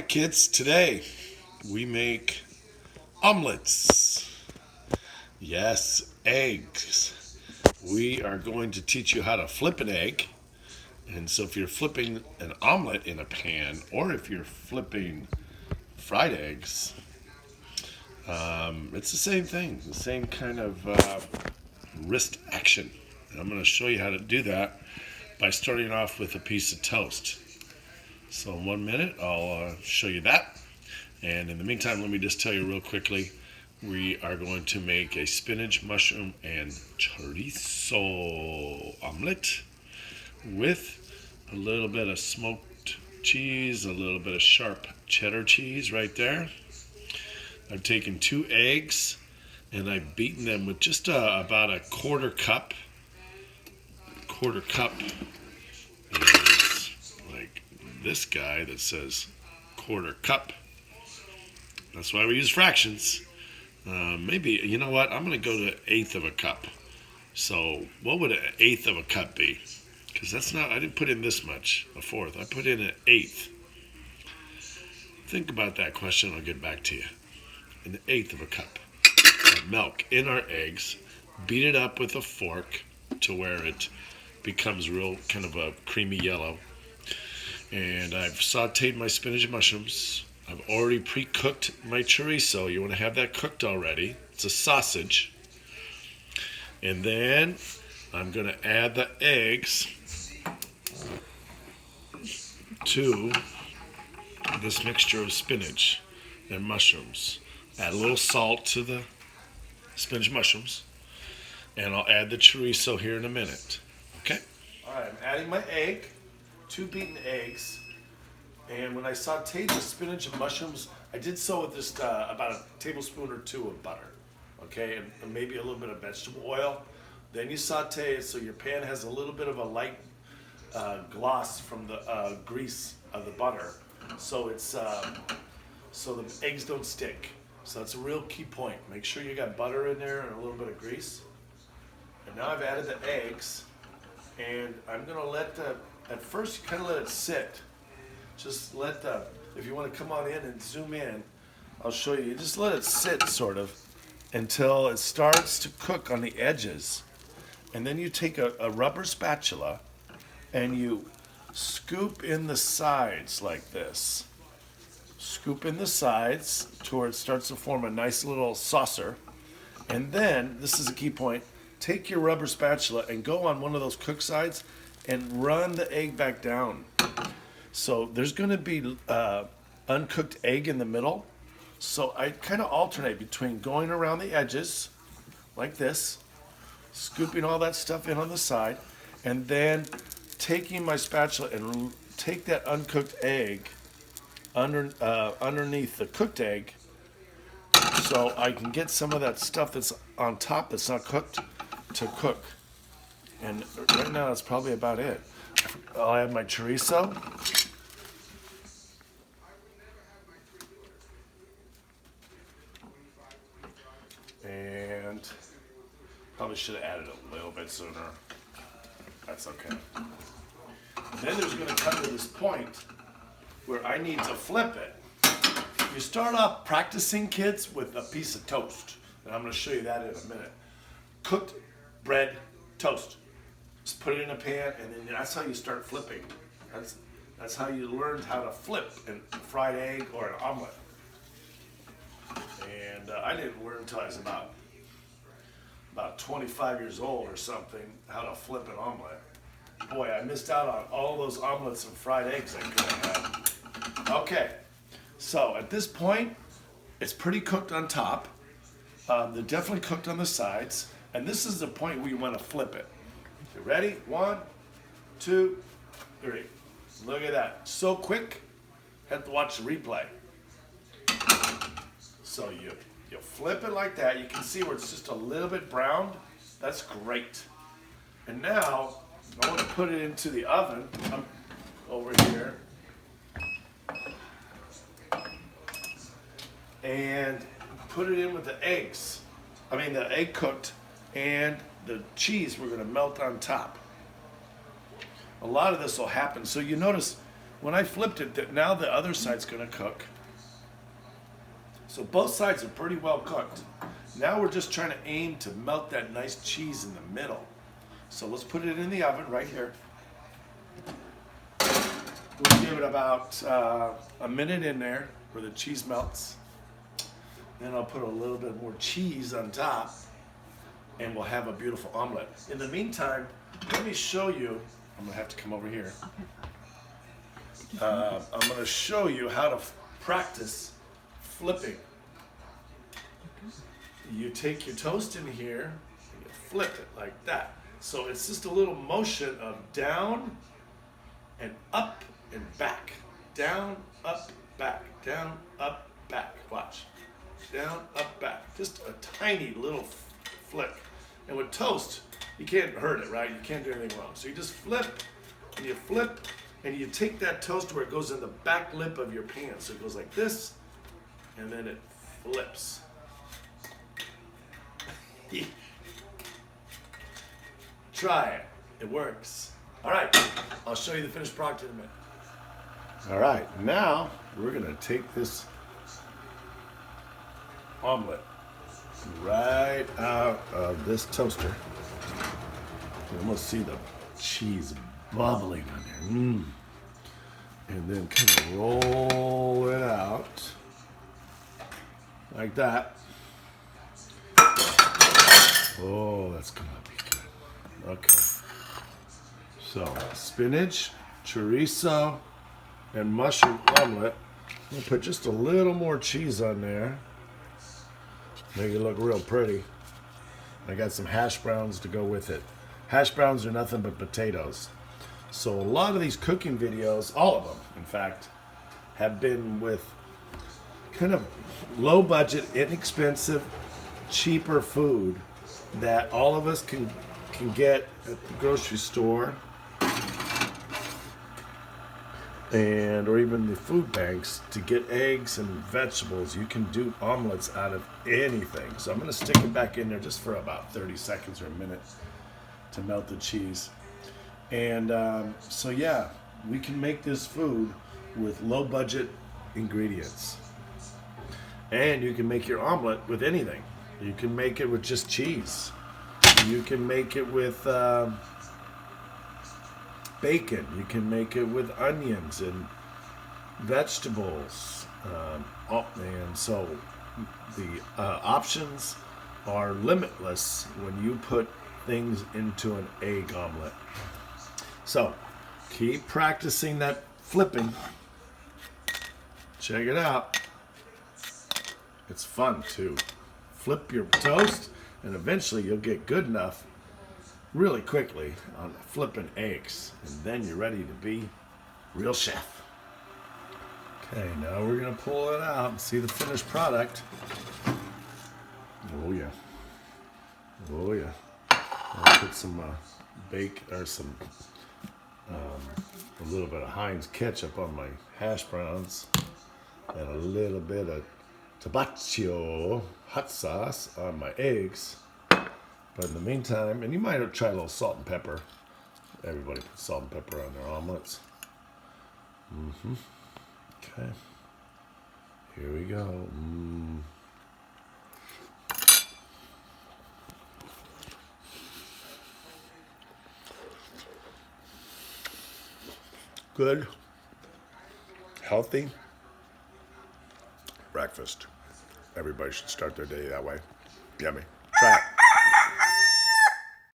Alright kids, today we make omelets. Yes, eggs. We are going to teach you how to flip an egg. And so if you're flipping an omelet in a pan, or if you're flipping fried eggs, it's the same thing, the same kind of wrist action. And I'm going to show you how to do that by starting off with a piece of toast. So in 1 minute, I'll show you that. And in the meantime, let me just tell you real quickly, we are going to make a spinach, mushroom, and chorizo omelet with a little bit of smoked cheese, a little bit of sharp cheddar cheese right there. I've taken 2 eggs and I've beaten them with just about a quarter cup. Quarter cup is like this guy that says quarter cup. That's why we use fractions. Maybe, you know what? I'm going to go to 1/8 of a cup. So what would 1/8 of a cup be? Because that's not, I didn't put in this much, a fourth. I put in 1/8. Think about that question. I'll get back to you. 1/8 of a cup of milk in our eggs. Beat it up with a fork to where it becomes real kind of a creamy yellow. And I've sauteed my spinach and mushrooms. I've already pre-cooked my chorizo. You want to have that cooked already. It's a sausage. And then I'm going to add the eggs to this mixture of spinach and mushrooms. Add a little salt to the spinach and mushrooms. And I'll add the chorizo here in a minute. Okay? All right, I'm adding my egg, 2 beaten eggs. And when I sauteed the spinach and mushrooms, I did so with just about a tablespoon or 2 of butter, okay, and maybe a little bit of vegetable oil. Then you saute it so your pan has a little bit of a light gloss from the grease of the butter, so it's so the eggs don't stick. So that's a real key point. Make sure you got butter in there and a little bit of grease. And now I've added the eggs, and I'm gonna let at first you kind of let it sit. Just let if you want to come on in and zoom in, I'll show you. Just let it sit sort of until it starts to cook on the edges. And then you take a rubber spatula and you scoop in the sides like this. Scoop in the sides to where it starts to form a nice little saucer. And then, this is a key point, take your rubber spatula and go on one of those cook sides and run the egg back down. So there's going to be uncooked egg in the middle. So I kind of alternate between going around the edges like this, scooping all that stuff in on the side, and then taking my spatula and take that uncooked egg underneath the cooked egg, so I can get some of that stuff that's on top that's not cooked to cook. And right now that's probably about it. I'll add my chorizo. And probably should have added a little bit sooner. That's okay. Then there's going to come to this point where I need to flip it. You start off practicing, kids, with a piece of toast. And I'm going to show you that in a minute. Cooked bread, toast. Just put it in a pan, and then that's how you start flipping. That's how you learned how to flip a fried egg or an omelet. And I didn't learn until I was about 25 years old or something how to flip an omelet. Boy, I missed out on all those omelets and fried eggs I could have had. Okay, so at this point, it's pretty cooked on top. They're definitely cooked on the sides. And this is the point where you want to flip it. You ready? 1, 2, 3. Look at that. So quick, have to watch the replay. So you flip it like that. You can see where it's just a little bit browned. That's great. And now I want to put it into the oven. I'm over here. And put it in with the eggs. I mean the egg cooked and the cheese we're going to melt on top. A lot of this will happen. So you notice when I flipped it, now the other side's gonna cook. So both sides are pretty well cooked. Now we're just trying to aim to melt that nice cheese in the middle. So let's put it in the oven right here. We'll give it about a minute in there where the cheese melts. Then I'll put a little bit more cheese on top and we'll have a beautiful omelet. In the meantime, let me show you, I'm gonna have to come over here. I'm gonna show you how to practice flipping. You take your toast in here and you flip it like that. So it's just a little motion of down and up and back. Down, up, back. Down, up, back. Watch. Down, up, back. Just a tiny little flick. And with toast, you can't hurt it, right? You can't do anything wrong. So you just flip and you flip and you take that toast where it goes in the back lip of your pan. So it goes like this and then it flips. Try it. It works. All right. I'll show you the finished product in a minute. All right. Now we're going to take this omelet right out of this toaster. You almost see the cheese bubbling on there. And then kind of roll it out like that. Oh, that's gonna be good. Okay. So, spinach, chorizo, and mushroom omelet. I'm gonna put just a little more cheese on there. Make it look real pretty. I got some hash browns to go with it. Hash browns are nothing but potatoes. So a lot of these cooking videos, all of them, in fact, have been with kind of low budget, inexpensive, cheaper food that all of us can get at the grocery store and or even the food banks to get eggs and vegetables. You can do omelets out of anything. So I'm going to stick it back in there just for about 30 seconds or a minute to melt the cheese. And so yeah, we can make this food with low budget ingredients. And you can make your omelet with anything. You can make it with just cheese. You can make it with bacon. You can make it with onions and vegetables. And so the options are limitless when you put things into an egg omelet. So keep practicing that flipping. Check it out. It's fun too. Flip your toast and eventually you'll get good enough really quickly on flipping eggs. And then you're ready to be real chef. Okay, now we're going to pull it out and see the finished product. Oh yeah. Oh yeah. I'll put some a little bit of Heinz ketchup on my hash browns and a little bit of tabasco hot sauce on my eggs. But in the meantime, and you might try a little salt and pepper. Everybody puts salt and pepper on their omelets. Okay. Here we go. Good, healthy breakfast. Everybody should start their day that way. Yummy. Try it.